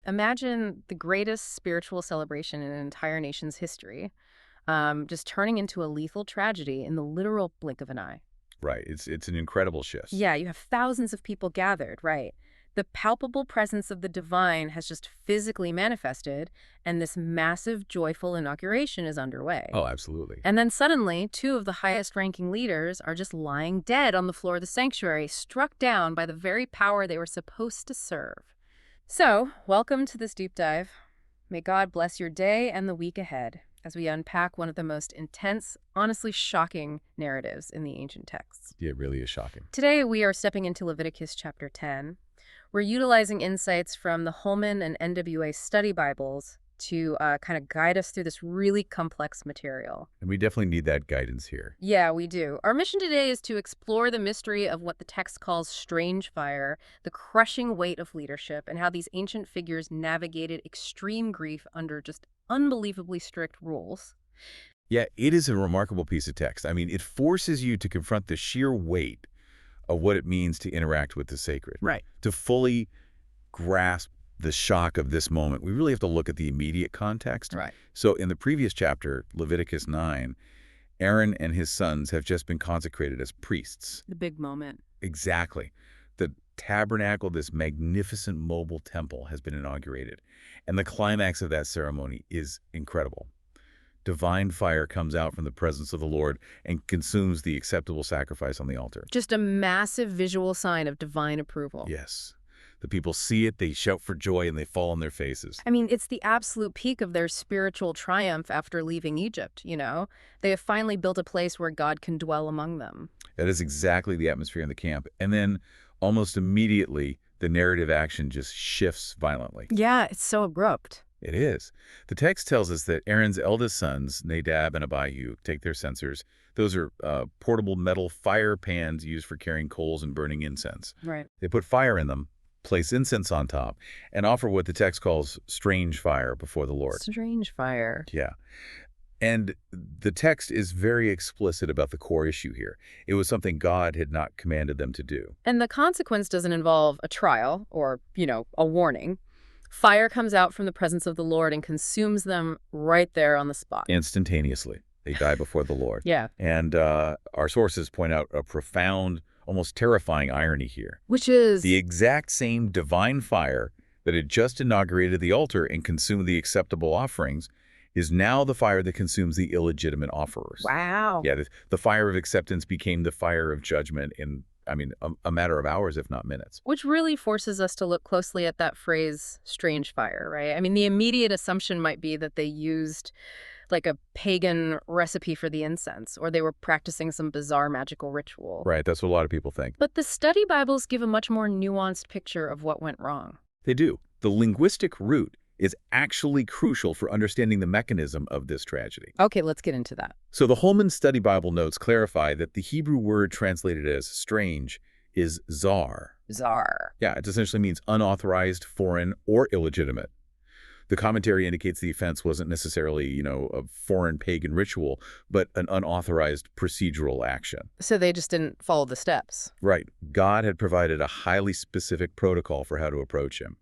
Imagine the greatest spiritual celebration in an entire nation's history, just turning into a lethal tragedy in the literal blink of an eye. Right. It's an incredible shift. Yeah, you have thousands of people gathered, right? The palpable presence of the divine has just physically manifested, and this massive, joyful inauguration is underway. Oh, absolutely. And then suddenly, two of the highest-ranking leaders are just lying dead on the floor of the sanctuary, struck down by the very power they were supposed to serve. So, welcome to this deep dive. May God bless your day and the week ahead as we unpack one of the most intense, honestly shocking narratives in the ancient texts. Yeah, it really is shocking. Today, we are stepping into Leviticus chapter 10. We're utilizing insights from the Holman and NWA study Bibles to kind of guide us through this really complex material. And we definitely need that guidance here. Yeah, we do. Our mission today is to explore the mystery of what the text calls strange fire, the crushing weight of leadership, and how these ancient figures navigated extreme grief under just unbelievably strict rules. Yeah, it is a remarkable piece of text. I mean, it forces you to confront the sheer weight of what it means to interact with the sacred. Right. To fully grasp the shock of this moment, we really have to look at the immediate context. Right. So in the previous chapter, Leviticus 9, Aaron and his sons have just been consecrated as priests. The big moment. Exactly. The tabernacle, this magnificent mobile temple, has been inaugurated. And the climax of that ceremony is incredible. Divine fire comes out from the presence of the Lord and consumes the acceptable sacrifice on the altar. Just a massive visual sign of divine approval. Yes. The people see it, they shout for joy, and they fall on their faces. I mean, it's the absolute peak of their spiritual triumph after leaving Egypt, you know? They have finally built a place where God can dwell among them. That is exactly the atmosphere in the camp. And then, almost immediately, the narrative action just shifts violently. Yeah, it's so abrupt. It is. The text tells us that Aaron's eldest sons, Nadab and Abihu, take their censers. Those are portable metal fire pans used for carrying coals and burning incense. Right. They put fire in them, place incense on top, and offer what the text calls strange fire before the Lord. Strange fire. Yeah. And the text is very explicit about the core issue here. It was something God had not commanded them to do. And the consequence doesn't involve a trial or, a warning. Fire comes out from the presence of the Lord and consumes them right there on the spot. Instantaneously, they die before the Lord. Yeah. And our sources point out a profound, almost terrifying irony here. Which is... The exact same divine fire that had just inaugurated the altar and consumed the acceptable offerings is now the fire that consumes the illegitimate offerers. Wow. Yeah, the fire of acceptance became the fire of judgment in, a matter of hours, if not minutes. Which really forces us to look closely at that phrase, strange fire, right? I mean, the immediate assumption might be that they used like a pagan recipe for the incense, or they were practicing some bizarre magical ritual. Right, that's what a lot of people think. But the study Bibles give a much more nuanced picture of what went wrong. They do. The linguistic root is actually crucial for understanding the mechanism of this tragedy. Okay, let's get into that. So the Holman Study Bible notes clarify that the Hebrew word translated as strange is zar. Zar. Yeah, it essentially means unauthorized, foreign, or illegitimate. The commentary indicates the offense wasn't necessarily, a foreign pagan ritual, but an unauthorized procedural action. So they just didn't follow the steps. Right. God had provided a highly specific protocol for how to approach him.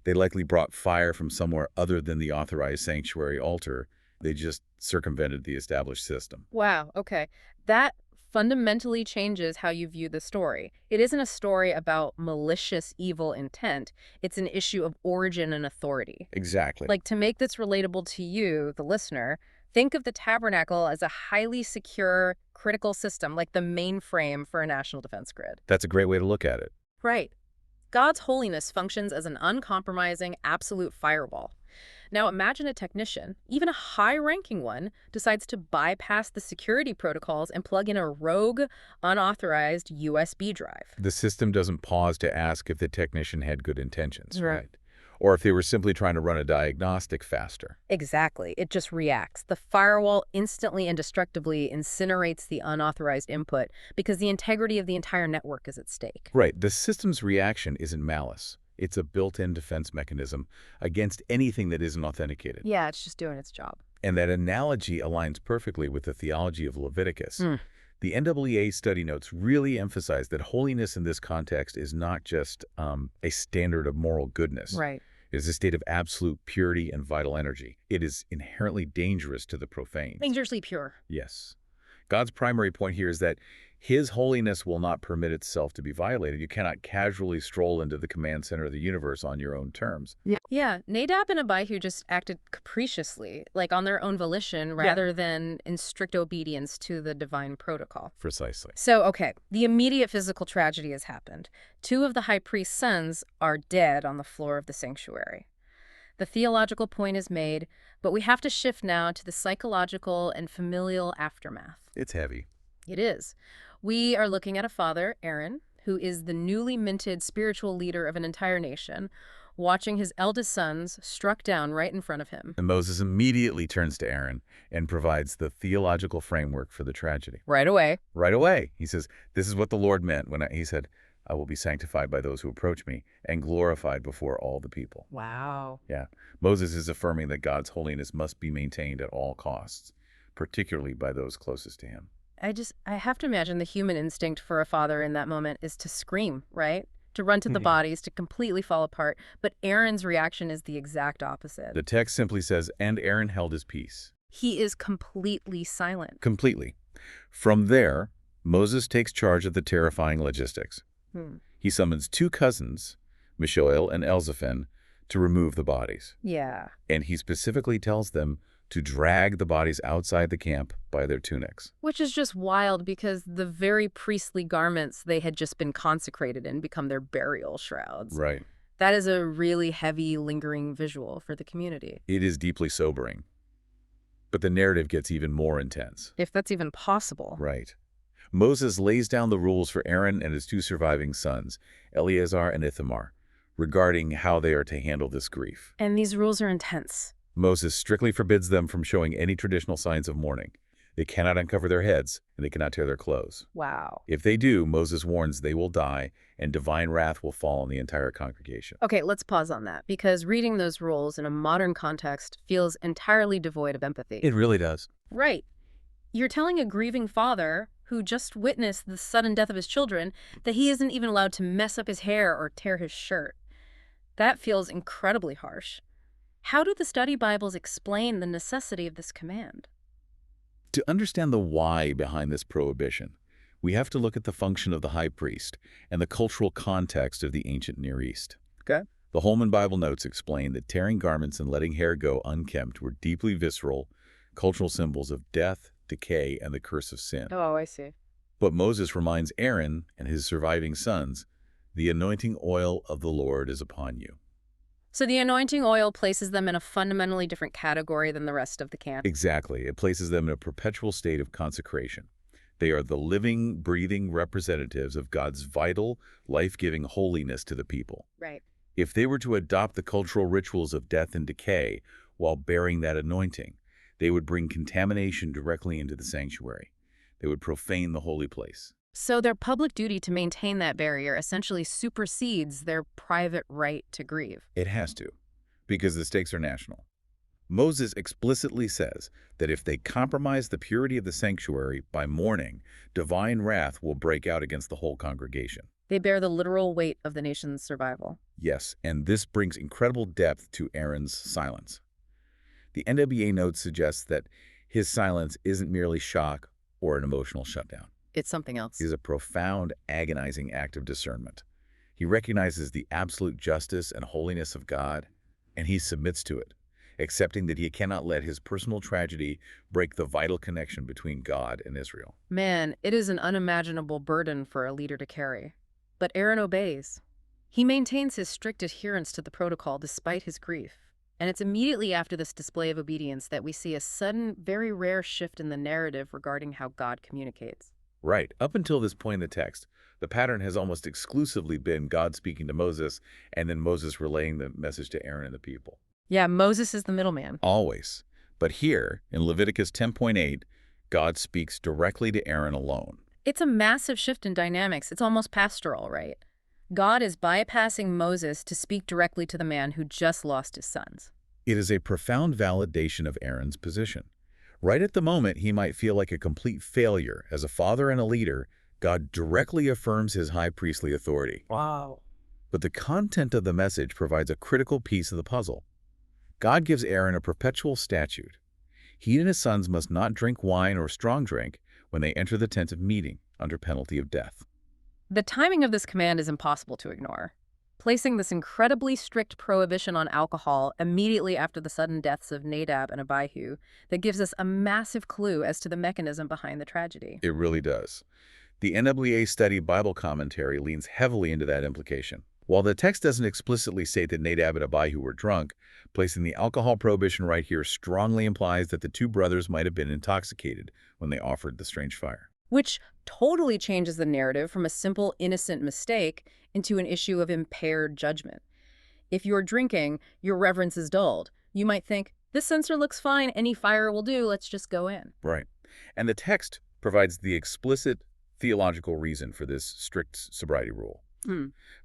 They likely brought fire from somewhere other than the authorized sanctuary altar. They just circumvented the established system. Wow, okay. That fundamentally changes how you view the story. It isn't a story about malicious, evil intent. It's an issue of origin and authority. Exactly. Like, to make this relatable to you, the listener, think of the tabernacle as a highly secure, critical system, like the mainframe for a national defense grid. That's a great way to look at it. Right. God's holiness functions as an uncompromising, absolute firewall. Now imagine a technician, even a high-ranking one, decides to bypass the security protocols and plug in a rogue, unauthorized USB drive. The system doesn't pause to ask if the technician had good intentions, Right. Or if they were simply trying to run a diagnostic faster. Exactly. It just reacts. The firewall instantly and destructively incinerates the unauthorized input because the integrity of the entire network is at stake. Right. The system's reaction isn't malice. It's a built-in defense mechanism against anything that isn't authenticated. Yeah, it's just doing its job. And that analogy aligns perfectly with the theology of Leviticus. The NWA study notes really emphasize that holiness in this context is not just a standard of moral goodness. Right. It is a state of absolute purity and vital energy. It is inherently dangerous to the profane. Dangerously pure. Yes. God's primary point here is that his holiness will not permit itself to be violated. You cannot casually stroll into the command center of the universe on your own terms. Yeah, Nadab and Abihu just acted capriciously, like on their own volition, rather than in strict obedience to the divine protocol. Precisely. So, okay, the immediate physical tragedy has happened. 2 of the high priest's sons are dead on the floor of the sanctuary. The theological point is made, but we have to shift now to the psychological and familial aftermath. It's heavy. It is. We are looking at a father, Aaron, who is the newly minted spiritual leader of an entire nation, watching his eldest sons struck down right in front of him. And Moses immediately turns to Aaron and provides the theological framework for the tragedy. Right away. Right away, he says, this is what the Lord meant when he said, I will be sanctified by those who approach me and glorified before all the people. Wow. Yeah. Moses is affirming that God's holiness must be maintained at all costs, particularly by those closest to him. I have to imagine the human instinct for a father in that moment is to scream, right? To run to the bodies, to completely fall apart. But Aaron's reaction is the exact opposite. The text simply says, and Aaron held his peace. He is completely silent. Completely. From there, Moses takes charge of the terrifying logistics. He summons 2 cousins, Mishael and Elzaphan, to remove the bodies. Yeah. And he specifically tells them to drag the bodies outside the camp by their tunics. Which is just wild because the very priestly garments they had just been consecrated in become their burial shrouds. Right. That is a really heavy, lingering visual for the community. It is deeply sobering. But the narrative gets even more intense. If that's even possible. Right. Moses lays down the rules for Aaron and his 2 surviving sons, Eleazar and Ithamar, regarding how they are to handle this grief. And these rules are intense. Moses strictly forbids them from showing any traditional signs of mourning. They cannot uncover their heads, and they cannot tear their clothes. Wow. If they do, Moses warns they will die, and divine wrath will fall on the entire congregation. Okay, let's pause on that, because reading those rules in a modern context feels entirely devoid of empathy. It really does. Right. You're telling a grieving father who just witnessed the sudden death of his children that he isn't even allowed to mess up his hair or tear his shirt. That feels incredibly harsh. How do the study Bibles explain the necessity of this command? To understand the why behind this prohibition, we have to look at the function of the high priest and the cultural context of the ancient Near East. Okay. The Holman Bible notes explain that tearing garments and letting hair go unkempt were deeply visceral, cultural symbols of death, decay, and the curse of sin. Oh, I see. But Moses reminds Aaron and his surviving sons, the anointing oil of the Lord is upon you. So the anointing oil places them in a fundamentally different category than the rest of the camp. Exactly. It places them in a perpetual state of consecration. They are the living, breathing representatives of God's vital, life-giving holiness to the people. Right. If they were to adopt the cultural rituals of death and decay while bearing that anointing, they would bring contamination directly into the sanctuary. They would profane the holy place. So their public duty to maintain that barrier essentially supersedes their private right to grieve. It has to, because the stakes are national. Moses explicitly says that if they compromise the purity of the sanctuary by mourning, divine wrath will break out against the whole congregation. They bear the literal weight of the nation's survival. Yes, and this brings incredible depth to Aaron's silence. The NWA note suggests that his silence isn't merely shock or an emotional shutdown. It's something else. It is a profound, agonizing act of discernment. He recognizes the absolute justice and holiness of God, and he submits to it, accepting that he cannot let his personal tragedy break the vital connection between God and Israel. Man, it is an unimaginable burden for a leader to carry. But Aaron obeys. He maintains his strict adherence to the protocol despite his grief. And it's immediately after this display of obedience that we see a sudden, very rare shift in the narrative regarding how God communicates. Right. Up until this point in the text, the pattern has almost exclusively been God speaking to Moses and then Moses relaying the message to Aaron and the people. Yeah, Moses is the middleman. Always. But here, in Leviticus 10.8, God speaks directly to Aaron alone. It's a massive shift in dynamics. It's almost pastoral, right? God is bypassing Moses to speak directly to the man who just lost his sons. It is a profound validation of Aaron's position. Right at the moment, he might feel like a complete failure. As a father and a leader, God directly affirms his high priestly authority. Wow. But the content of the message provides a critical piece of the puzzle. God gives Aaron a perpetual statute. He and his sons must not drink wine or strong drink when they enter the tent of meeting, under penalty of death. The timing of this command is impossible to ignore. Placing this incredibly strict prohibition on alcohol immediately after the sudden deaths of Nadab and Abihu, that gives us a massive clue as to the mechanism behind the tragedy. It really does. The NWA Study Bible Commentary leans heavily into that implication. While the text doesn't explicitly state that Nadab and Abihu were drunk, placing the alcohol prohibition right here strongly implies that the two brothers might have been intoxicated when they offered the strange fire. Which totally changes the narrative from a simple, innocent mistake into an issue of impaired judgment. If you're drinking, your reverence is dulled. You might think, this censer looks fine, any fire will do, let's just go in. Right. And the text provides the explicit theological reason for this strict sobriety rule.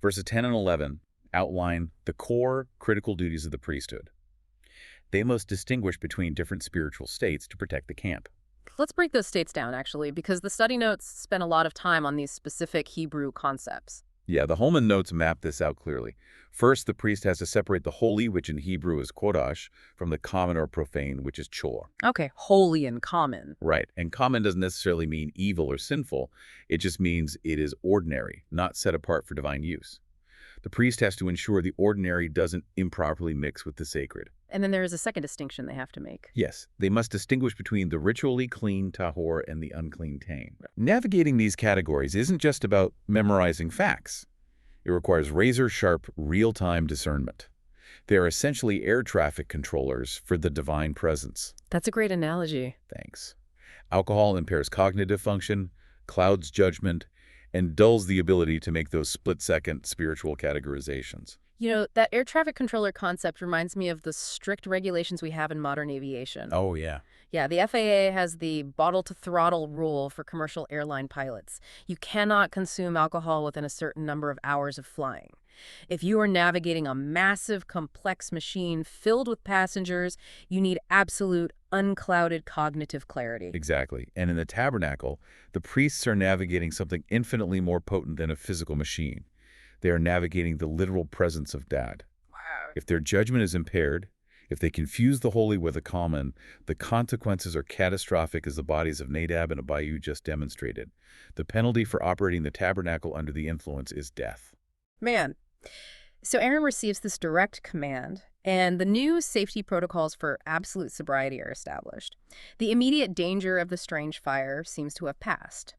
Verses 10 and 11 outline the core critical duties of the priesthood. They must distinguish between different spiritual states to protect the camp. Let's break those states down, actually, because the study notes spend a lot of time on these specific Hebrew concepts. Yeah, the Holman notes map this out clearly. First, the priest has to separate the holy, which in Hebrew is kodash, from the common or profane, which is chor. Okay, holy and common. Right, and common doesn't necessarily mean evil or sinful. It just means it is ordinary, not set apart for divine use. The priest has to ensure the ordinary doesn't improperly mix with the sacred. And then there is a second distinction they have to make. Yes, they must distinguish between the ritually clean tahor and the unclean tain. Navigating these categories isn't just about memorizing facts. It requires razor-sharp, real-time discernment. They are essentially air traffic controllers for the divine presence. That's a great analogy. Thanks. Alcohol impairs cognitive function, clouds judgment, and dulls the ability to make those split-second spiritual categorizations. You know, that air traffic controller concept reminds me of the strict regulations we have in modern aviation. Oh, yeah. Yeah, the FAA has the bottle-to-throttle rule for commercial airline pilots. You cannot consume alcohol within a certain number of hours of flying. If you are navigating a massive, complex machine filled with passengers, you need absolute, unclouded cognitive clarity. Exactly. And in the tabernacle, the priests are navigating something infinitely more potent than a physical machine. They are navigating the literal presence of Dad. Wow. If their judgment is impaired, if they confuse the holy with the common, the consequences are catastrophic, as the bodies of Nadab and Abihu just demonstrated. The penalty for operating the tabernacle under the influence is death. Man. So Aaron receives this direct command, and the new safety protocols for absolute sobriety are established. The immediate danger of the strange fire seems to have passed.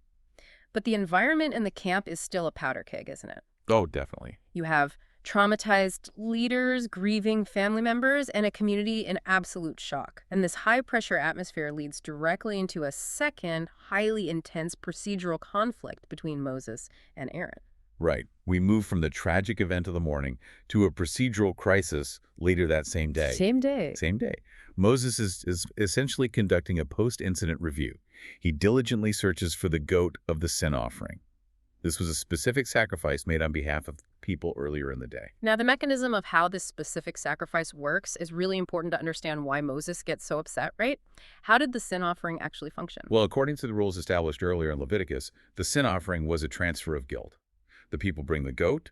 But the environment in the camp is still a powder keg, isn't it? Oh, definitely. You have traumatized leaders, grieving family members, and a community in absolute shock. And this high-pressure atmosphere leads directly into a second, highly intense procedural conflict between Moses and Aaron. Right. We move from the tragic event of the morning to a procedural crisis later that same day. Same day. Same day. Moses is essentially conducting a post-incident review. He diligently searches for the goat of the sin offering. This was a specific sacrifice made on behalf of people earlier in the day. Now, the mechanism of how this specific sacrifice works is really important to understand why Moses gets so upset, right? How did the sin offering actually function? Well, according to the rules established earlier in Leviticus, the sin offering was a transfer of guilt. The people bring the goat,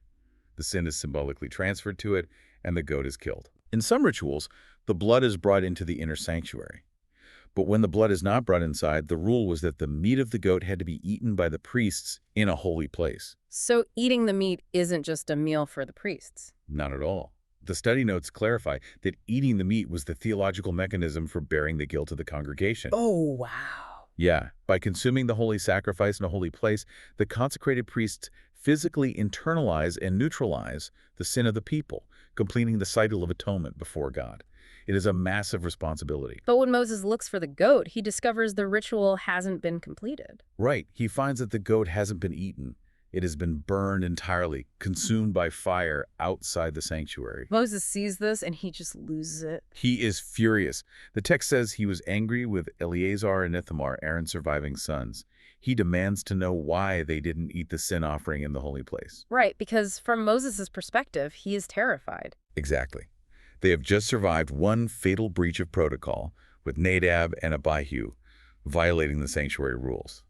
the sin is symbolically transferred to it, and the goat is killed. In some rituals, the blood is brought into the inner sanctuary. But when the blood is not brought inside, the rule was that the meat of the goat had to be eaten by the priests in a holy place. So eating the meat isn't just a meal for the priests. Not at all. The study notes clarify that eating the meat was the theological mechanism for bearing the guilt of the congregation. Oh, wow. Yeah, by consuming the holy sacrifice in a holy place, the consecrated priests physically internalize and neutralize the sin of the people, completing the cycle of atonement before God. It is a massive responsibility. But when Moses looks for the goat, he discovers the ritual hasn't been completed. Right. He finds that the goat hasn't been eaten. It has been burned entirely, consumed by fire outside the sanctuary. Moses sees this and he just loses it. He is furious. The text says he was angry with Eleazar and Ithamar, Aaron's surviving sons. He demands to know why they didn't eat the sin offering in the holy place. Right, because from Moses' perspective, he is terrified. Exactly. They have just survived one fatal breach of protocol with Nadab and Abihu violating the sanctuary rules.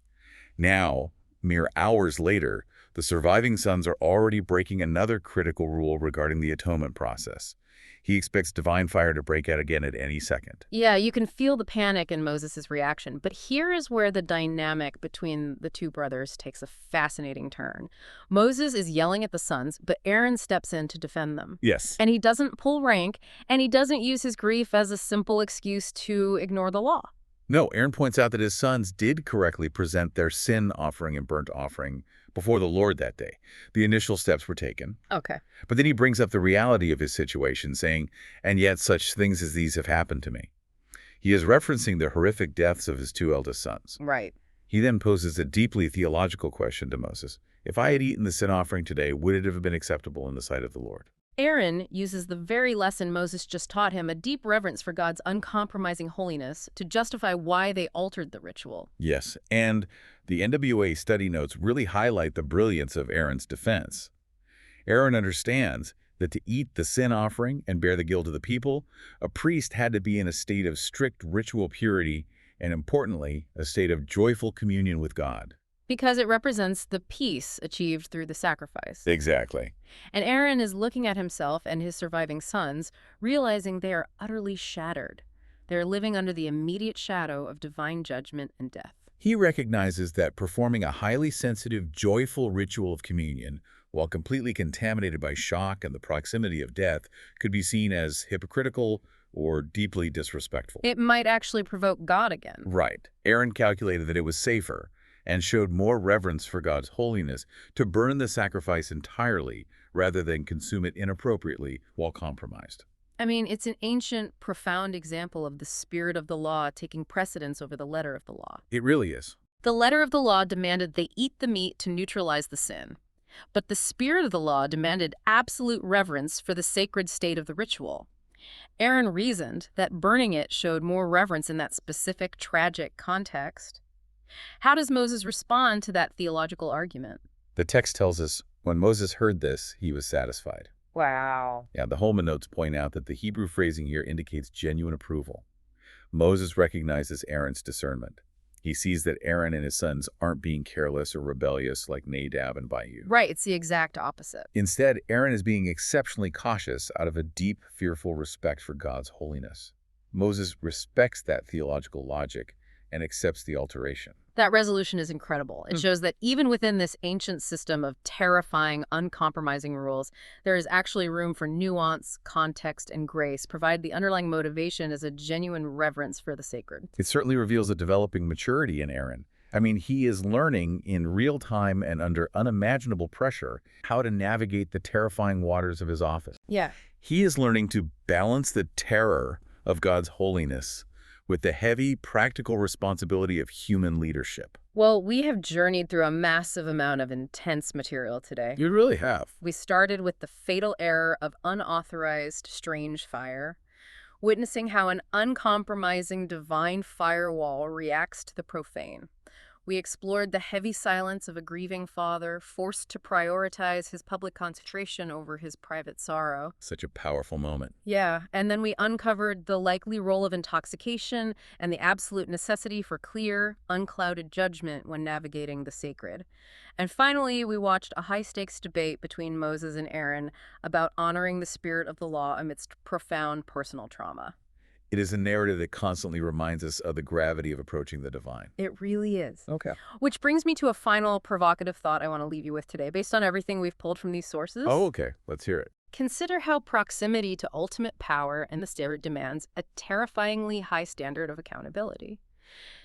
Now, mere hours later, The surviving sons are already breaking another critical rule regarding the atonement process. He expects divine fire to break out again at any second. Yeah, you can feel the panic in Moses' reaction, but here is where the dynamic between the two brothers takes a fascinating turn. Moses is yelling at the sons, but Aaron steps in to defend them. Yes. And he doesn't pull rank, and he doesn't use his grief as a simple excuse to ignore the law. No, Aaron points out that his sons did correctly present their sin offering and burnt offering before the Lord that day. The initial steps were taken. Okay. But then he brings up the reality of his situation, saying, "And yet such things as these have happened to me." He is referencing the horrific deaths of his two eldest sons. Right. He then poses a deeply theological question to Moses. If I had eaten the sin offering today, would it have been acceptable in the sight of the Lord? Aaron uses the very lesson Moses just taught him, a deep reverence for God's uncompromising holiness, to justify why they altered the ritual. Yes, and the NWA study notes really highlight the brilliance of Aaron's defense. Aaron understands that to eat the sin offering and bear the guilt of the people, a priest had to be in a state of strict ritual purity and, importantly, a state of joyful communion with God. Because it represents the peace achieved through the sacrifice. Exactly. And Aaron is looking at himself and his surviving sons, realizing they are utterly shattered. They're living under the immediate shadow of divine judgment and death. He recognizes that performing a highly sensitive, joyful ritual of communion, while completely contaminated by shock and the proximity of death, could be seen as hypocritical or deeply disrespectful. It might actually provoke God again. Right. Aaron calculated that it was safer and showed more reverence for God's holiness to burn the sacrifice entirely rather than consume it inappropriately while compromised. I mean, it's an ancient, profound example of the spirit of the law taking precedence over the letter of the law. It really is. The letter of the law demanded they eat the meat to neutralize the sin. But the spirit of the law demanded absolute reverence for the sacred state of the ritual. Aaron reasoned that burning it showed more reverence in that specific, tragic context. How does Moses respond to that theological argument? The text tells us, when Moses heard this, he was satisfied. Wow. Yeah, the Holman notes point out that the Hebrew phrasing here indicates genuine approval. Moses recognizes Aaron's discernment. He sees that Aaron and his sons aren't being careless or rebellious like Nadab and Abihu. Right, it's the exact opposite. Instead, Aaron is being exceptionally cautious out of a deep, fearful respect for God's holiness. Moses respects that theological logic and accepts the alteration. That resolution is incredible. It shows that even within this ancient system of terrifying, uncompromising rules, there is actually room for nuance, context, and grace, provided the underlying motivation is a genuine reverence for the sacred. It certainly reveals a developing maturity in Aaron. I mean, he is learning in real time and under unimaginable pressure how to navigate the terrifying waters of his office. Yeah. He is learning to balance the terror of God's holiness with the heavy, practical responsibility of human leadership. Well, we have journeyed through a massive amount of intense material today. You really have. We started with the fatal error of unauthorized strange fire, witnessing how an uncompromising divine firewall reacts to the profane. We explored the heavy silence of a grieving father, forced to prioritize his public concentration over his private sorrow. Such a powerful moment. Yeah, and then we uncovered the likely role of intoxication and the absolute necessity for clear, unclouded judgment when navigating the sacred. And finally, we watched a high-stakes debate between Moses and Aaron about honoring the spirit of the law amidst profound personal trauma. It is a narrative that constantly reminds us of the gravity of approaching the divine. It really is. Okay. Which brings me to a final provocative thought I want to leave you with today, based on everything we've pulled from these sources. Oh, okay. Let's hear it. Consider how proximity to ultimate power and the spirit demands a terrifyingly high standard of accountability.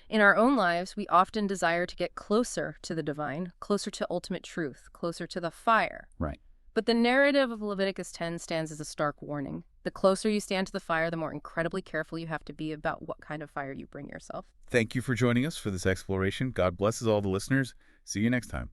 In our own lives, we often desire to get closer to the divine, closer to ultimate truth, closer to the fire. Right. But the narrative of Leviticus 10 stands as a stark warning. The closer you stand to the fire, the more incredibly careful you have to be about what kind of fire you bring yourself. Thank you for joining us for this exploration. God blesses all the listeners. See you next time.